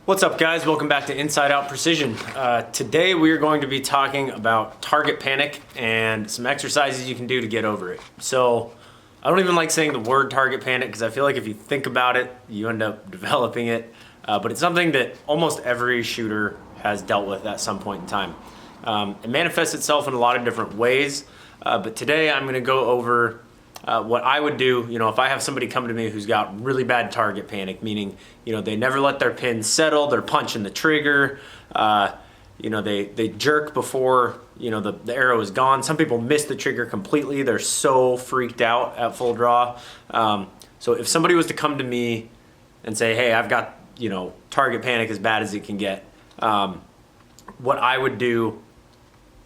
What's up, guys? Welcome back to Inside Out Precision. Today we are going to be talking about target panic and some exercises you can do to get over it. So I don't even like saying the word target panic because I feel like if you think about it, you end up developing it. But it's something that almost every shooter has dealt with at some point in time. It manifests itself in a lot of different ways, but today I'm going to go over what I would do, if I have somebody come to me who's got really bad target panic, meaning, they never let their pin settle, they're punching the trigger, they jerk before, the arrow is gone. Some people miss the trigger completely. They're so freaked out at full draw. So if somebody was to come to me and say, hey, I've got, target panic as bad as it can get, what I would do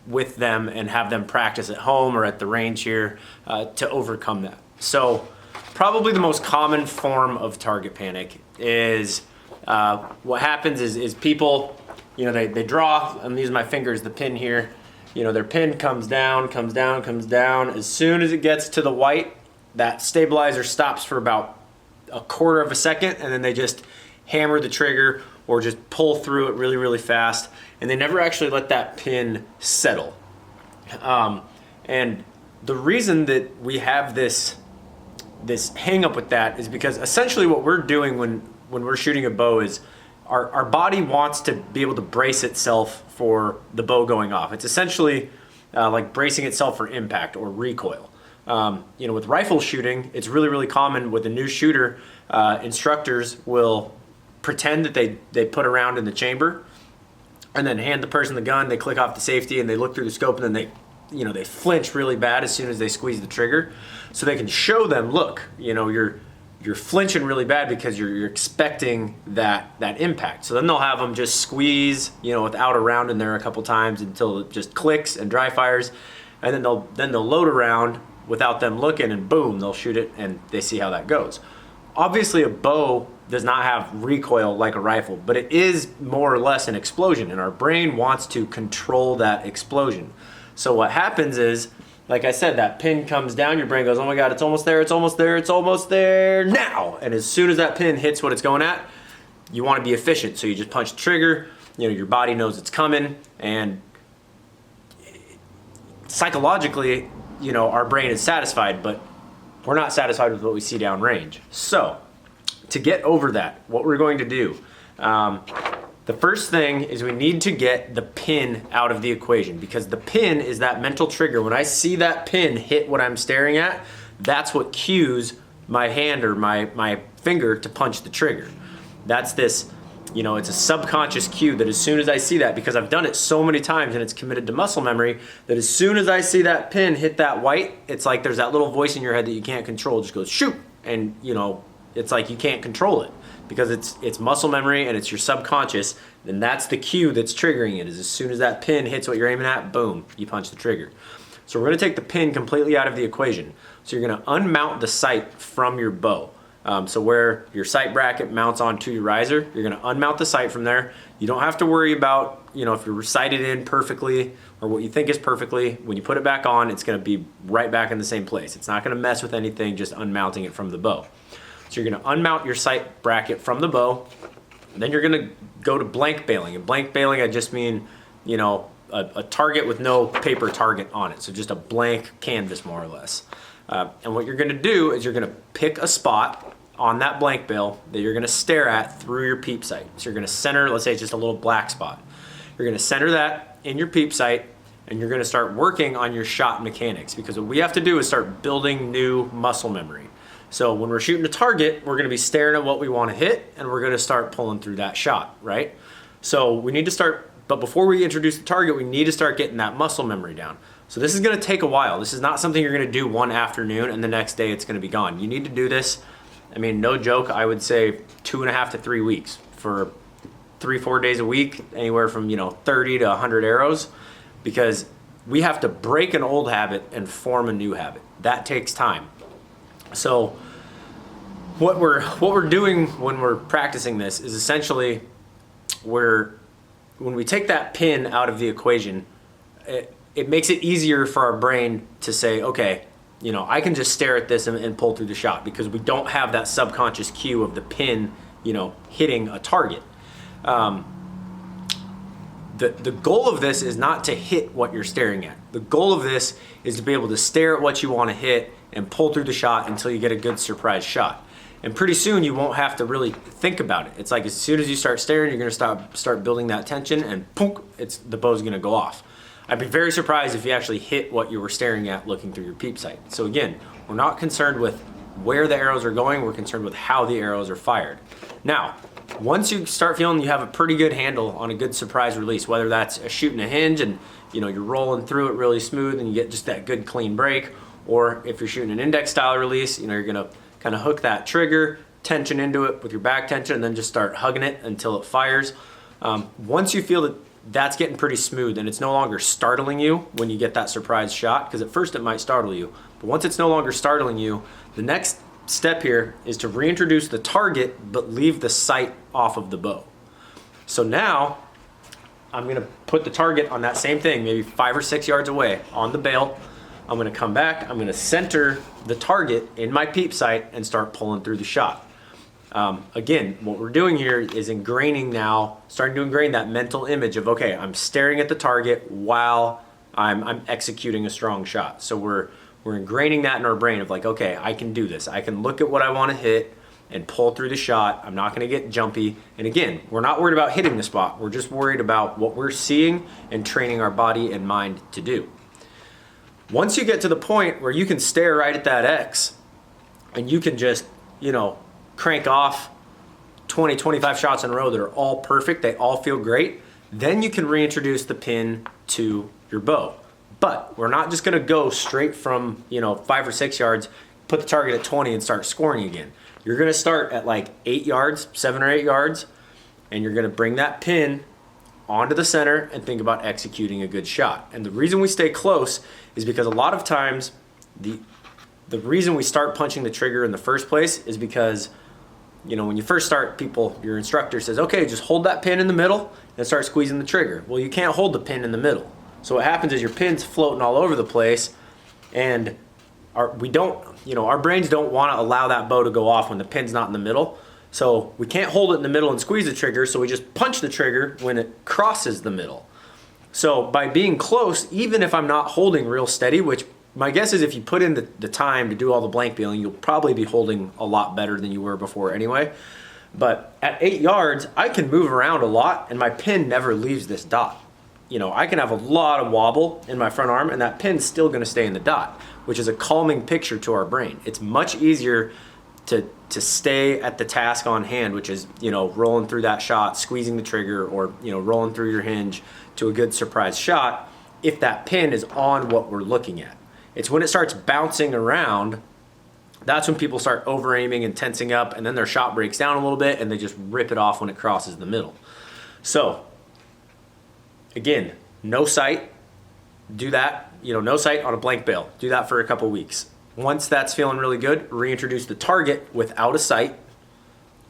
with them and have them practice at home or at the range here to overcome that. So probably the most common form of target panic is what happens is people, they draw, I'm using my fingers, the pin here, their pin comes down, comes down, comes down. As soon as it gets to the white, that stabilizer stops for about a quarter of a second, and then they just hammer the trigger or just pull through it really, really fast, and they never actually let that pin settle. And the reason that we have this hang up with that is because essentially what we're doing when we're shooting a bow is our body wants to be able to brace itself for the bow going off. It's essentially like bracing itself for impact or recoil. With rifle shooting, it's really, really common with a new shooter, instructors will pretend that they put a round in the chamber and then hand the person the gun, they click off the safety and they look through the scope, and then they flinch really bad as soon as they squeeze the trigger. So they can show them, look, you're flinching really bad because you're expecting that impact. So then they'll have them just squeeze, without a round in there a couple times until it just clicks and dry fires. And then they'll load a round without them looking, and boom, they'll shoot it and they see how that goes. Obviously a bow does not have recoil like a rifle, but it is more or less an explosion, and our brain wants to control that explosion. So what happens is, like I said, that pin comes down, your brain goes, oh my God, it's almost there, it's almost there, it's almost there now. And as soon as that pin hits what it's going at, you want to be efficient. So you just punch the trigger, your body knows it's coming, and psychologically, our brain is satisfied, but we're not satisfied with what we see downrange. So to get over that, what we're going to do, the first thing is we need to get the pin out of the equation, because the pin is that mental trigger. When I see that pin hit what I'm staring at, that's what cues my hand or my finger to punch the trigger. That's this, it's a subconscious cue that as soon as I see that, because I've done it so many times and it's committed to muscle memory, that as soon as I see that pin hit that white, it's like there's that little voice in your head that you can't control, just goes shoot, and it's like you can't control it because it's muscle memory and it's your subconscious, and that's the cue that's triggering it. Is as soon as that pin hits what you're aiming at, boom, you punch the trigger. So we're going to take the pin completely out of the equation. So you're going to unmount the sight from your bow. So where your sight bracket mounts onto your riser, you're going to unmount the sight from there. You don't have to worry about, if you're sighted in perfectly or what you think is perfectly. When you put it back on, it's going to be right back in the same place. It's not going to mess with anything, just unmounting it from the bow. So you're going to unmount your sight bracket from the bow. Then you're going to go to blank baling. And blank baling, I just mean, a target with no paper target on it. So just a blank canvas, more or less. And what you're going to do is you're going to pick a spot on that blank bale that you're going to stare at through your peep sight. So you're going to center, let's say it's just a little black spot. You're going to center that in your peep sight, and you're going to start working on your shot mechanics, because what we have to do is start building new muscle memory. So when we're shooting a target, we're going to be staring at what we want to hit, and we're going to start pulling through that shot, right? So we need to start, but before we introduce the target, we need to start getting that muscle memory down. So this is going to take a while. This is not something you're going to do one afternoon and the next day it's going to be gone. You need to do this, no joke, I would say 2.5 to 3 weeks for 3-4 days a week, anywhere from 30 to 100 arrows, because we have to break an old habit and form a new habit. That takes time. So what we're doing when we're practicing this is essentially when we take that pin out of the equation, it makes it easier for our brain to say, okay, I can just stare at this and pull through the shot, because we don't have that subconscious cue of the pin, hitting a target. The goal of this is not to hit what you're staring at. The goal of this is to be able to stare at what you want to hit and pull through the shot until you get a good surprise shot. And pretty soon you won't have to really think about it. It's like as soon as you start staring, you're gonna start building that tension, and poof, the bow's gonna go off. I'd be very surprised if you actually hit what you were staring at looking through your peep sight. So again, we're not concerned with where the arrows are going, we're concerned with how the arrows are fired. Now, once you start feeling you have a pretty good handle on a good surprise release, whether that's shooting a hinge and you're rolling through it really smooth and you get just that good clean break, or if you're shooting an index style release, you're gonna kind of hook that trigger, tension into it with your back tension, and then just start hugging it until it fires. Once you feel that that's getting pretty smooth and it's no longer startling you when you get that surprise shot, because at first it might startle you, but once it's no longer startling you, the next step here is to reintroduce the target but leave the sight off of the bow. So now I'm gonna put the target on that same thing, maybe 5 or 6 yards away on the bale. I'm gonna come back, I'm gonna center the target in my peep sight and start pulling through the shot. Again, what we're doing here is starting to ingrain that mental image of, okay, I'm staring at the target while I'm executing a strong shot. So we're ingraining that in our brain of like, okay, I can do this. I can look at what I want to hit and pull through the shot. I'm not going to get jumpy. And again, we're not worried about hitting the spot. We're just worried about what we're seeing and training our body and mind to do. Once you get to the point where you can stare right at that X and you can just, crank off 20, 25 shots in a row that are all perfect, they all feel great, then you can reintroduce the pin to your bow. But we're not just gonna go straight from 5 or 6 yards, put the target at 20 and start scoring again. You're gonna start at like 8 yards, 7 or 8 yards, and you're gonna bring that pin onto the center and think about executing a good shot. And the reason we stay close is because a lot of times the reason we start punching the trigger in the first place is because when you first start, your instructor says, okay, just hold that pin in the middle and start squeezing the trigger. Well, you can't hold the pin in the middle. So what happens is your pin's floating all over the place, and our brains don't want to allow that bow to go off when the pin's not in the middle. So we can't hold it in the middle and squeeze the trigger, so we just punch the trigger when it crosses the middle. So by being close, even if I'm not holding real steady, which my guess is if you put in the time to do all the blank baling, you'll probably be holding a lot better than you were before anyway. But at 8 yards, I can move around a lot and my pin never leaves this dot. I can have a lot of wobble in my front arm and that pin's still gonna stay in the dot, which is a calming picture to our brain. It's much easier to stay at the task on hand, which is, rolling through that shot, squeezing the trigger, or, rolling through your hinge to a good surprise shot if that pin is on what we're looking at. It's when it starts bouncing around, that's when people start over aiming and tensing up, and then their shot breaks down a little bit and they just rip it off when it crosses the middle. So again, no sight, do that, no sight on a blank bale. Do that for a couple weeks. Once that's feeling really good, reintroduce the target without a sight.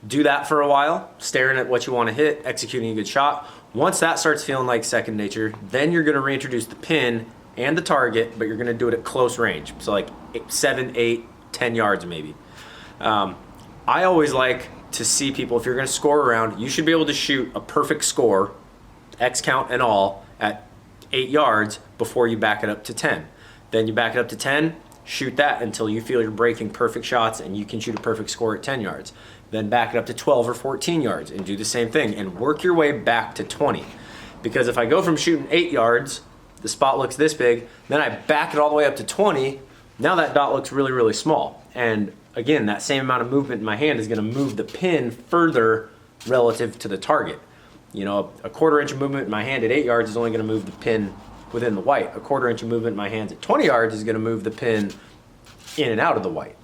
Do that for a while, staring at what you want to hit, executing a good shot. Once that starts feeling like second nature, then you're going to reintroduce the pin and the target, but you're gonna do it at close range. So like 7, 8, 10 yards maybe. I always like to see people, if you're gonna score a round, you should be able to shoot a perfect score, X count and all, at 8 yards before you back it up to 10. Then you back it up to 10, shoot that until you feel you're breaking perfect shots and you can shoot a perfect score at 10 yards. Then back it up to 12 or 14 yards and do the same thing and work your way back to 20. Because if I go from shooting 8 yards, the spot looks this big, then I back it all the way up to 20, now that dot looks really, really small. And again, that same amount of movement in my hand is gonna move the pin further relative to the target. A 1/4 inch of movement in my hand at 8 yards is only gonna move the pin within the white. A 1/4 inch of movement in my hands at 20 yards is gonna move the pin in and out of the white.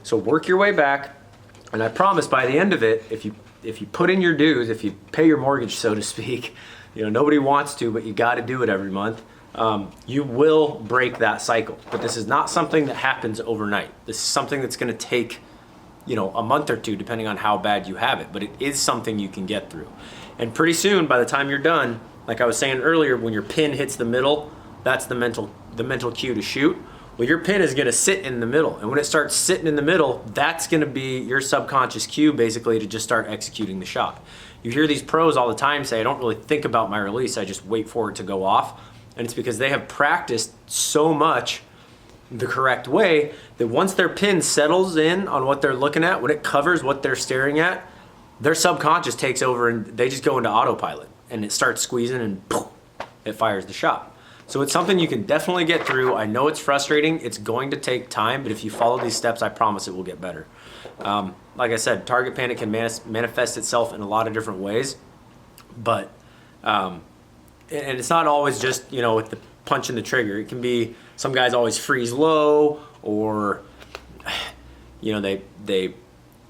So work your way back, and I promise by the end of it, if you put in your dues, if you pay your mortgage, so to speak, nobody wants to, but you gotta do it every month. You will break that cycle, but this is not something that happens overnight. This is something that's going to take, a month or two, depending on how bad you have it, but it is something you can get through. And pretty soon, by the time you're done, like I was saying earlier, when your pin hits the middle, that's the mental cue to shoot. Well, your pin is going to sit in the middle, and when it starts sitting in the middle, that's going to be your subconscious cue basically to just start executing the shot. You hear these pros all the time say, I don't really think about my release, I just wait for it to go off. And it's because they have practiced so much the correct way that once their pin settles in on what they're looking at, when it covers what they're staring at, their subconscious takes over and they just go into autopilot and it starts squeezing and poof, it fires the shot. So it's something you can definitely get through. I know it's frustrating. It's going to take time, but if you follow these steps, I promise it will get better. Like I said, target panic can manifest itself in a lot of different ways, but and it's not always just, you know, with the punch in the trigger. It can be some guys always freeze low, or you know, they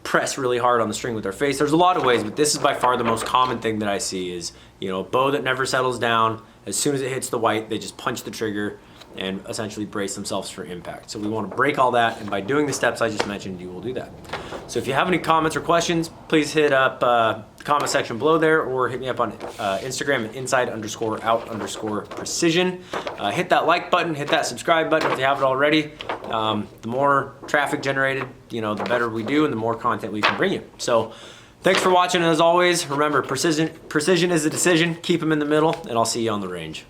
press really hard on the string with their face. There's a lot of ways, but this is by far the most common thing that I see is, you know, a bow that never settles down. As soon as it hits the white, they just punch the trigger and essentially brace themselves for impact. So we want to break all that, and by doing the steps I just mentioned, you will do that. So if you have any comments or questions, please hit up the comment section below there, or hit me up on Instagram at inside_out_precision. Hit that like button, hit that subscribe button if you haven't already. The more traffic generated, you know, the better we do and the more content we can bring you. So thanks for watching, and as always, remember, precision is a decision. Keep them in the middle, and I'll see you on the range.